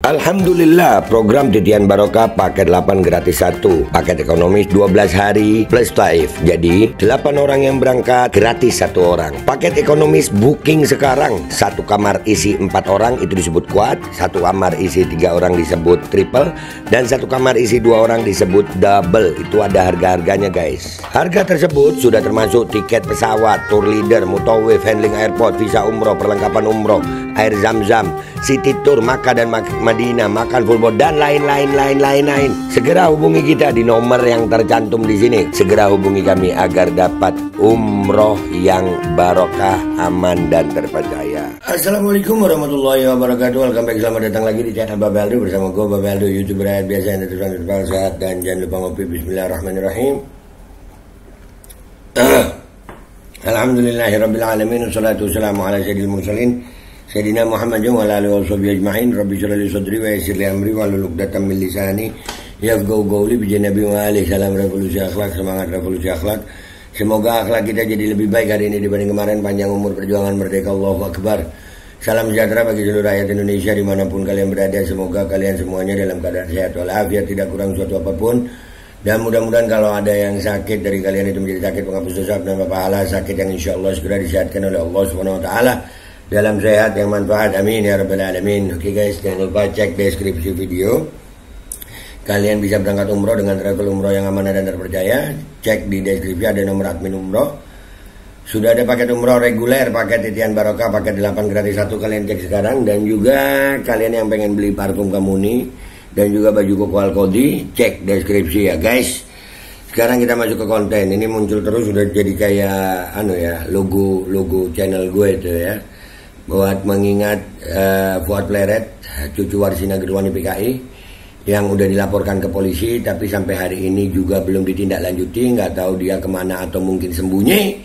Alhamdulillah, program Titian Barokah paket 8 gratis 1, paket ekonomis 12 hari plus taif. Jadi 8 orang yang berangkat gratis 1 orang. Paket ekonomis booking sekarang, 1 kamar isi 4 orang itu disebut quad, 1 kamar isi 3 orang disebut triple, dan 1 kamar isi 2 orang disebut double. Itu ada harga-harganya guys. Harga tersebut sudah termasuk tiket pesawat, tour leader, mutawif, handling airport, visa umroh, perlengkapan umroh, air zam-zam, city tour, Makkah dan Madinah, makan full board, dan lain-lain. Segera hubungi kita di nomor yang tercantum di sini. Segera hubungi kami agar dapat umroh yang barokah, aman dan terpercaya. Assalamualaikum warahmatullahi wabarakatuh. Welcome back, selamat datang lagi di channel Babe Aldo bersama gue Babe Aldo, YouTuber rakyat biasa yang tetap sehat dan jangan lupa ngopi. Bismillahirrahmanirrahim. Alhamdulillahirabbil alamin, wassalatu wassalamu ala sayyidil mursalin Sayyidina Muhammad wa ala alihi washabihi ajma'in. Rabbi shrah li sadri wa yassir li amri wahlul 'uqdatam min lisani yafqahu qawli. Bi Nabi wa alihi salam revolusi akhlak, semangat revolusi akhlak. Semoga akhlak kita jadi lebih baik hari ini dibanding kemarin. Panjang umur, perjuangan merdeka, Allahu Akbar. Salam sejahtera bagi seluruh rakyat Indonesia dimanapun kalian berada. Semoga kalian semuanya dalam keadaan sehat walafiat, tidak kurang suatu apapun. Dan mudah-mudahan kalau ada yang sakit dari kalian itu menjadi sakit penghapus dosa dan pahala, sakit yang insya Allah segera disehatkan oleh Allah Subhanahu Wa Taala dalam sehat yang manfaat, amin ya rabbal alamin. Oke guys, jangan lupa cek deskripsi video. Kalian bisa berangkat umroh dengan travel umroh yang aman dan terpercaya. Cek di deskripsi ada nomor admin umroh. Sudah ada paket umroh reguler, paket Titian Barokah, paket 8 gratis 1, kalian cek sekarang. Dan juga kalian yang pengen beli parfum Kamuni dan juga baju koko Alkodi, cek deskripsi ya guys. Sekarang kita masuk ke konten. Ini muncul terus, sudah jadi kayak logo channel gue itu ya. Buat mengingat Fuad Pleret, cucu Warsina Gedwani PKI, yang udah dilaporkan ke polisi tapi sampai hari ini juga belum ditindaklanjuti. Nggak tahu dia kemana atau mungkin sembunyi.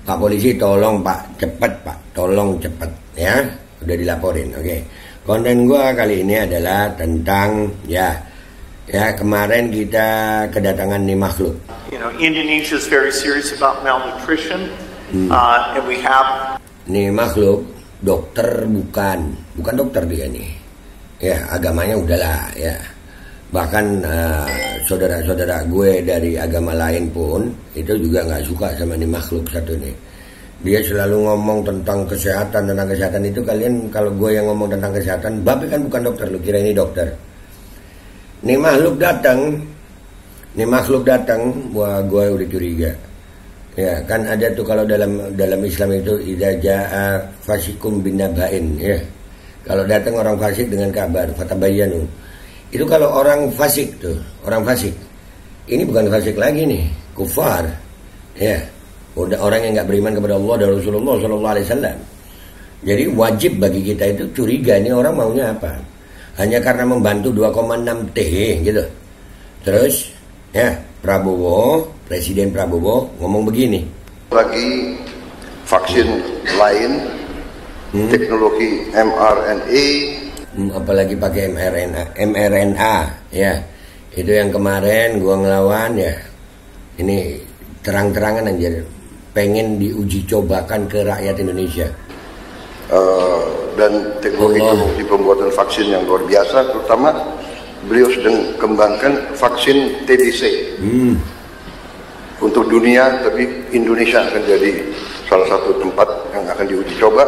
Pak polisi tolong pak, cepet pak, tolong cepet ya. Udah dilaporin. Oke. Konten gua kali ini adalah tentang ya kemarin kita kedatangan nih makhluk. Indonesia is very serious about malnutrition, and we have. Nih makhluk dokter bukan dokter dia nih. Ya, agamanya udahlah ya. Bahkan saudara-saudara gue dari agama lain pun itu juga nggak suka sama nih makhluk satu nih. Dia selalu ngomong tentang kesehatan itu. Kalian kalau gue yang ngomong tentang kesehatan, Babe kan bukan dokter, lu kira ini dokter. Nih makhluk datang, wah gue udah curiga. Ya, kan ada tuh kalau dalam Islam itu idza jaa fasikum binaba'in ya. Kalau datang orang fasik dengan kabar, fatabayyanu. Itu kalau orang fasik tuh, orang fasik. Ini bukan fasik lagi nih, kufar. Ya. Udah orang yang enggak beriman kepada Allah dan Rasulullah sallallahu alaihi wasallam. Jadi wajib bagi kita itu curiga ini orang maunya apa. Hanya karena membantu 2,6 T gitu. Terus ya, Presiden Prabowo ngomong begini. Lagi vaksin lain, teknologi mRNA, apalagi pakai mRNA ya. Itu yang kemarin gua ngelawan ya. Ini terang-terangan aja pengen diuji cobakan ke rakyat Indonesia. Dan teknologi pembuatan vaksin yang luar biasa, terutama beliau sedang kembangkan vaksin TBC untuk dunia, tapi Indonesia akan jadi salah satu tempat yang akan diuji coba.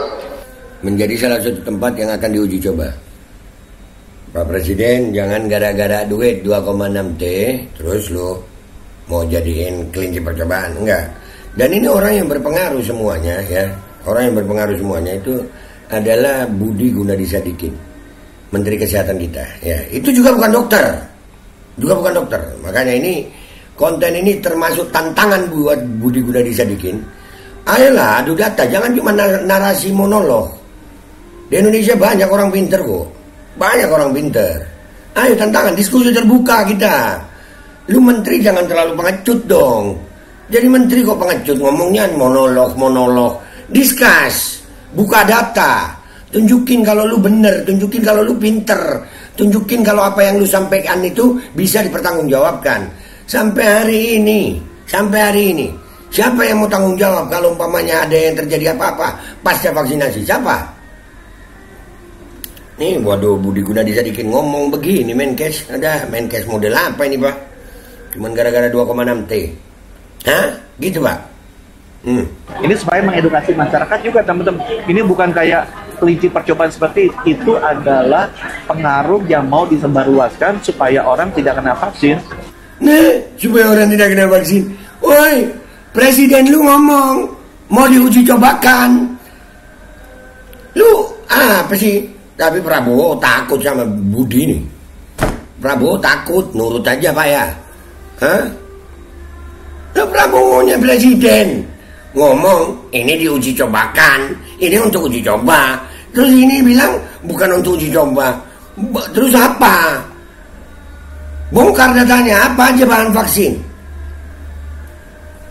Menjadi salah satu tempat yang akan diuji coba. Pak Presiden, jangan gara-gara duit 2,6 T terus lo mau jadiin kelinci percobaan, enggak. Dan ini orang yang berpengaruh semuanya ya. Orang yang berpengaruh semuanya itu adalah Budi Gunadisadikin, Menteri Kesehatan kita ya. Itu juga bukan dokter. Makanya ini konten ini termasuk tantangan buat Budi Gunadisadikin. Ayolah adu data, jangan cuma narasi monolog. Di Indonesia banyak orang pinter kok. Ayo tantangan, diskusi terbuka kita. Lu menteri jangan terlalu pengecut dong. Jadi menteri kok pengecut, ngomongnya monolog. Discuss, buka data, tunjukin kalau lu bener, tunjukin kalau lu pinter, tunjukin kalau apa yang lu sampaikan itu bisa dipertanggungjawabkan. Sampai hari ini, siapa yang mau tanggung jawab kalau umpamanya ada yang terjadi apa-apa pasca vaksinasi? Siapa? Nih, waduh, Budi Gunadisadikin ngomong begini, Menkes. Ada Menkes model apa ini, Pak? Cuman gara-gara 2,6 T. Hah? Gitu, Pak? Ini supaya mengedukasi masyarakat juga, teman-teman. Ini bukan kayak kelinci percobaan seperti itu, adalah pengaruh yang mau disebarluaskan supaya orang tidak kena vaksin. Nah, supaya orang tidak kena vaksin. Woi, presiden lu ngomong mau diuji cobakan. Lu apa sih? Tapi Prabowo takut sama Budi nih. Prabowo takut, nurut aja Pak ya. Hah? Lu Prabowo-nya presiden ngomong ini diuji cobakan, ini untuk uji coba. Terus ini bilang bukan untuk uji coba. Terus apa? Bongkar datanya, apa aja bahan vaksin?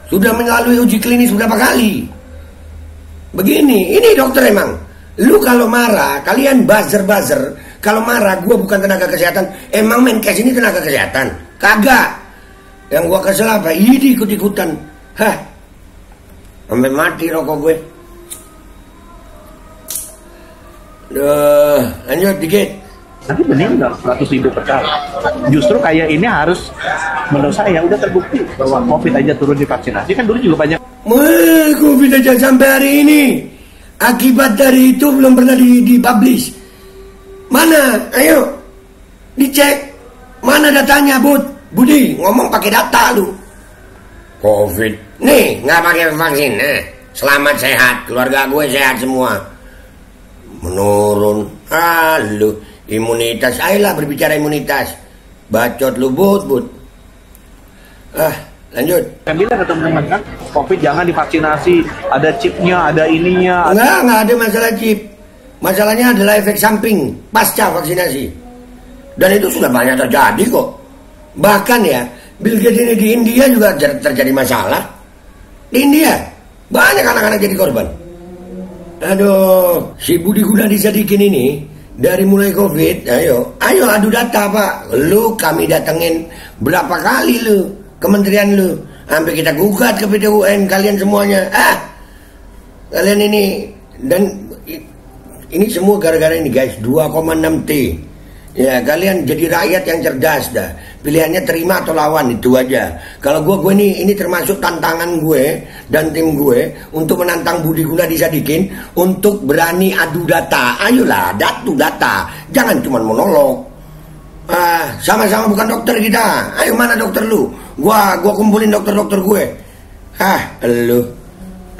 Sudah melalui uji klinis berapa kali? Begini, ini dokter emang. Lu kalau marah, kalian buzzer. Kalau marah, gua bukan tenaga kesehatan. Emang Menkes ini tenaga kesehatan? Kagak. Yang gua kesel apa? Ini ikut-ikutan. Hah? Sampai mati rokok gue. Duh, lanjut dikit. Nanti meninggal 100.000 per kali. Justru kayak ini harus, menurut saya udah terbukti bahwa COVID aja turun di vaksinasi. Kan dulu juga banyak. COVID aja sampai hari ini. Akibat dari itu belum pernah dipublish. Mana? Ayo dicek. Mana datanya, Budi? Ngomong pakai data lu. COVID. Nih, nggak pakai vaksin. Selamat sehat. Keluarga gue sehat semua. Menurun. Halo. Imunitas. Ayolah berbicara imunitas. Bacot lu, Bud. Lanjut. Kan bilang ke teman-teman kan, COVID jangan divaksinasi. Ada chipnya, ada ininya. Nggak ada masalah chip. Masalahnya adalah efek samping pasca vaksinasi. Dan itu sudah banyak terjadi kok. Bahkan ya, Bill Gates ini di India juga terjadi masalah. Di India, banyak anak-anak jadi korban. Aduh, si Budi Gunadisadikin ini, dari mulai COVID, ayo adu data Pak. Lu kami datengin berapa kali lu, kementerian lu. Sampai kita gugat ke PT UN, kalian semuanya. Kalian ini, dan ini semua gara-gara ini guys, 2,6 T. Ya, kalian jadi rakyat yang cerdas dah. Pilihannya terima atau lawan, itu aja. Kalau gue ini termasuk tantangan gue dan tim gue untuk menantang Budi Gunadisadikin untuk berani adu data. Ayolah, data. Jangan cuma monolog. Sama-sama bukan dokter kita. Ayo mana dokter lu? Gua kumpulin dokter-dokter gue. Lu.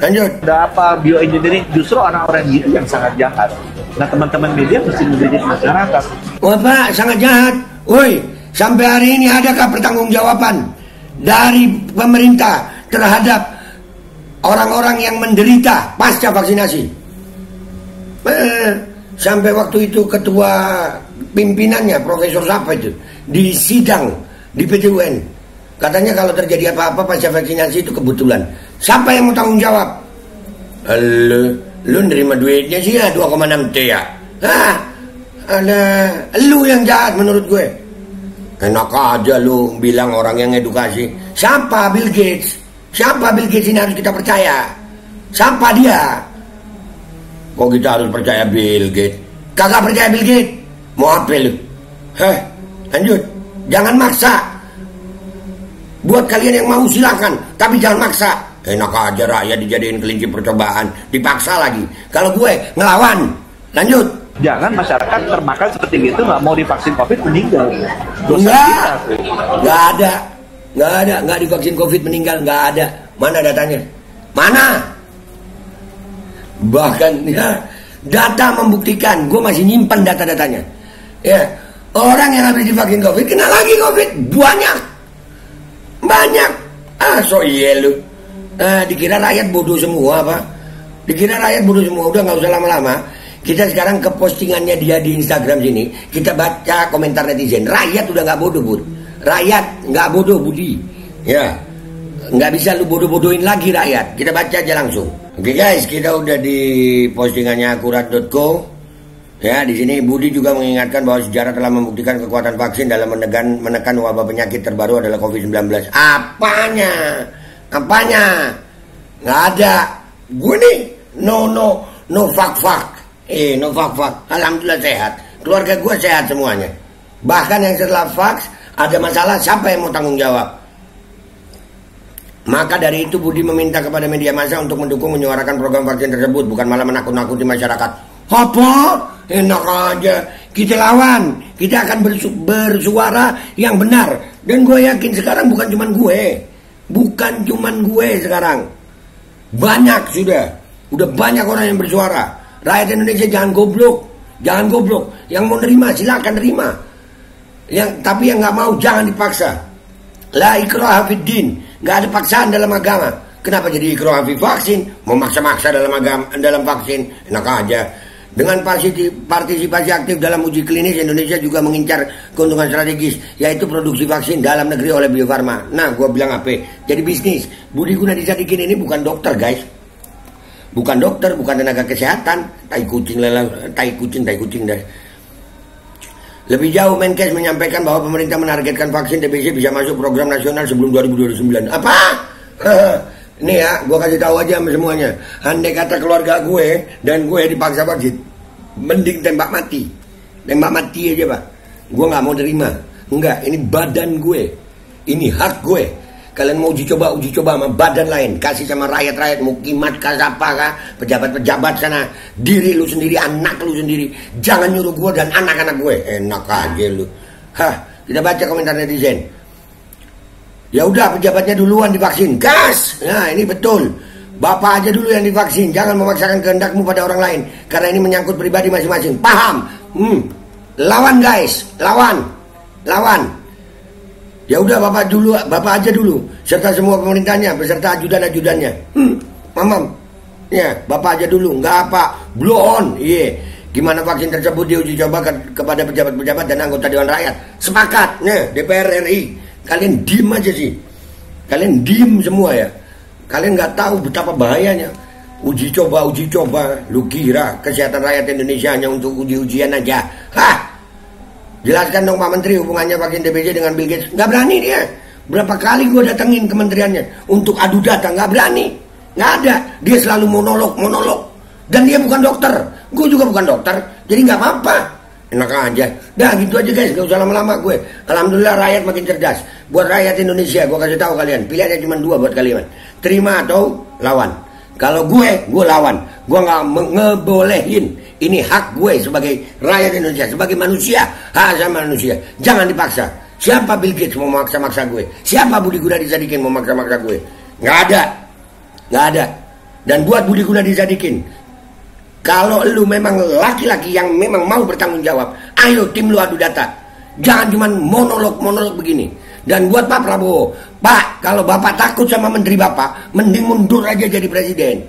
Lanjut. Ada apa bioengineering, justru orang-orang itu yang sangat jahat. Nah, teman-teman media mesti mendidik masyarakat. Wah Pak, sangat jahat. Woi, sampai hari ini adakah pertanggungjawaban dari pemerintah terhadap orang-orang yang menderita pasca vaksinasi? Sampai waktu itu ketua pimpinannya, Profesor siapa itu, di sidang di PT UN. Katanya kalau terjadi apa-apa pasca vaksinasi itu kebetulan. Siapa yang mau tanggung jawab? Lu nerima duitnya sih ya 2,6 T ya. Ada lu yang jahat menurut gue. Enak aja lu bilang orang yang edukasi. Siapa Bill Gates? Siapa Bill Gates ini harus kita percaya? Siapa dia? Kok kita harus percaya Bill Gates? Kagak percaya Bill Gates? Mau apa lu? Lanjut. Jangan maksa. Buat kalian yang mau silakan, tapi jangan maksa. Enak aja rakyat dijadiin kelinci percobaan, dipaksa lagi. Kalau gue ngelawan. Lanjut. Jangan masyarakat termakan seperti itu, nggak mau divaksin COVID meninggal. Nggak ada divaksin COVID meninggal, nggak ada. Mana datanya? Mana? Bahkan ya, data membuktikan. Gue masih nyimpan data-datanya. Ya, orang yang habis divaksin COVID kena lagi COVID, banyak. So iya lu. Dikira rakyat bodoh semua Pak. Dikira rakyat bodoh semua. Udah nggak usah lama-lama. Kita sekarang ke postingannya dia di Instagram sini. Kita baca komentar netizen. Rakyat udah nggak bodoh Bud. Rakyat nggak bodoh Budi. Ya, nggak bisa lu bodoh-bodohin lagi rakyat. Kita baca aja langsung. Oke guys, kita udah di postingannya akurat.co. Ya, di sini Budi juga mengingatkan bahwa sejarah telah membuktikan kekuatan vaksin dalam menekan wabah penyakit terbaru adalah COVID-19. Apanya? Nggak ada. Gue nih no fak. No fak. Alhamdulillah sehat. Keluarga gue sehat semuanya. Bahkan yang setelah vaks ada masalah, siapa yang mau tanggung jawab? Maka dari itu Budi meminta kepada media massa untuk mendukung menyuarakan program vaksin tersebut, bukan malah menakut-nakuti masyarakat. Apa? Enak aja. Kita lawan. Kita akan bersuara yang benar. Dan gue yakin sekarang bukan cuman gue sekarang. Banyak sudah. Udah banyak orang yang bersuara. Rakyat Indonesia jangan goblok. Yang mau nerima silakan nerima. Tapi yang nggak mau jangan dipaksa. La ikraha fid din. Nggak ada paksaan dalam agama. Kenapa jadi ikraha fi vaksin? Mau maksa-maksa dalam vaksin? Enak aja. Dengan partisipasi aktif dalam uji klinis, Indonesia juga mengincar keuntungan strategis, yaitu produksi vaksin dalam negeri oleh Bio Farma. Nah, gue bilang apa? Jadi bisnis. Budi Gunadisadikin ini bukan dokter, guys. Bukan dokter, bukan tenaga kesehatan. Tai kucing dah. Lebih jauh, Menkes menyampaikan bahwa pemerintah menargetkan vaksin TBC bisa masuk program nasional sebelum 2029. Apa? Nih ya, gue kasih tahu aja sama semuanya. Andai kata keluarga gue dan gue dipaksa vaksin, mending tembak mati aja Pak. Gue nggak mau terima. Enggak, ini badan gue, ini hak gue. Kalian mau uji coba sama badan lain, kasih sama rakyat mukimat kah, siapa kah, pejabat sana, diri lu sendiri, anak lu sendiri. Jangan nyuruh gue dan anak-anak gue. Enak aja lu. Kita baca komentar netizen. Ya udah, pejabatnya duluan divaksin, gas. Nah, ini betul. Bapak aja dulu yang divaksin, jangan memaksakan kehendakmu pada orang lain, karena ini menyangkut pribadi masing-masing. Paham? Lawan guys, lawan. Ya udah, bapak aja dulu, serta semua pemerintahnya beserta ajudan-ajudannya. Mamam. Ya, bapak aja dulu, nggak apa, blow on. Gimana vaksin tersebut diuji coba kepada pejabat-pejabat dan anggota Dewan Rakyat? Sepakat, DPR RI. Kalian diem aja sih. Kalian diem semua ya. Kalian nggak tahu betapa bahayanya. Uji coba. Lu kira kesehatan rakyat Indonesia hanya untuk ujian aja? Jelaskan dong Pak Menteri hubungannya vaksin TBC dengan Bill Gates. Nggak berani dia. Berapa kali gue datengin kementeriannya untuk adu data, nggak berani. Nggak ada. Dia selalu monolog. Dan dia bukan dokter. Gue juga bukan dokter. Jadi nggak apa-apa. Enak aja. Dah gitu aja guys, gak usah lama-lama gue. Alhamdulillah rakyat makin cerdas. Buat rakyat Indonesia, gue kasih tahu kalian, pilihannya cuma 2 buat kalian. Terima atau lawan. Kalau gue lawan. Gue gak ngebolehin. Ini hak gue sebagai rakyat Indonesia, sebagai manusia. Hak asasi manusia. Jangan dipaksa. Siapa Bill Gates mau maksa-maksa gue? Siapa Budi Gunadisadikin mau maksa-maksa gue? Gak ada. Dan buat Budi Gunadisadikin, kalau lu memang laki-laki yang memang mau bertanggung jawab, ayo tim lu adu data. Jangan cuma monolog begini. Dan buat Pak Prabowo, Pak, kalau Bapak takut sama menteri Bapak, mending mundur aja jadi presiden.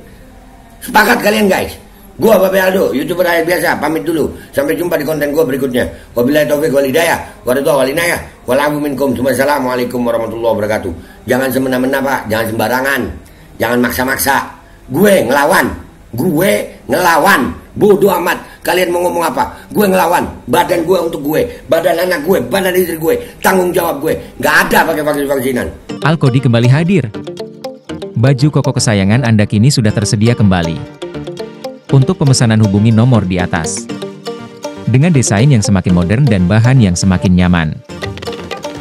Sepakat kalian guys? Gua Bapak Aldo, YouTuber rakyat biasa, pamit dulu. Sampai jumpa di konten gua berikutnya. Wabillahi taufiq wal hidayah, waridho wal inayah, wal minkum. Wassalamualaikum warahmatullahi wabarakatuh. Jangan semena-mena Pak, jangan sembarangan. Jangan maksa-maksa. Gue ngelawan, bodoh amat. Kalian mau ngomong apa? Gue ngelawan. Badan gue untuk gue, badan anak gue, badan istri gue, tanggung jawab gue. Gak ada pakai vaksin-vaksinan. Alkodi kembali hadir. Baju koko kesayangan Anda kini sudah tersedia kembali. Untuk pemesanan hubungi nomor di atas. Dengan desain yang semakin modern dan bahan yang semakin nyaman,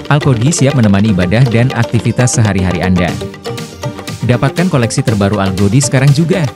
Alkodi siap menemani ibadah dan aktivitas sehari-hari Anda. Dapatkan koleksi terbaru Alkodi sekarang juga.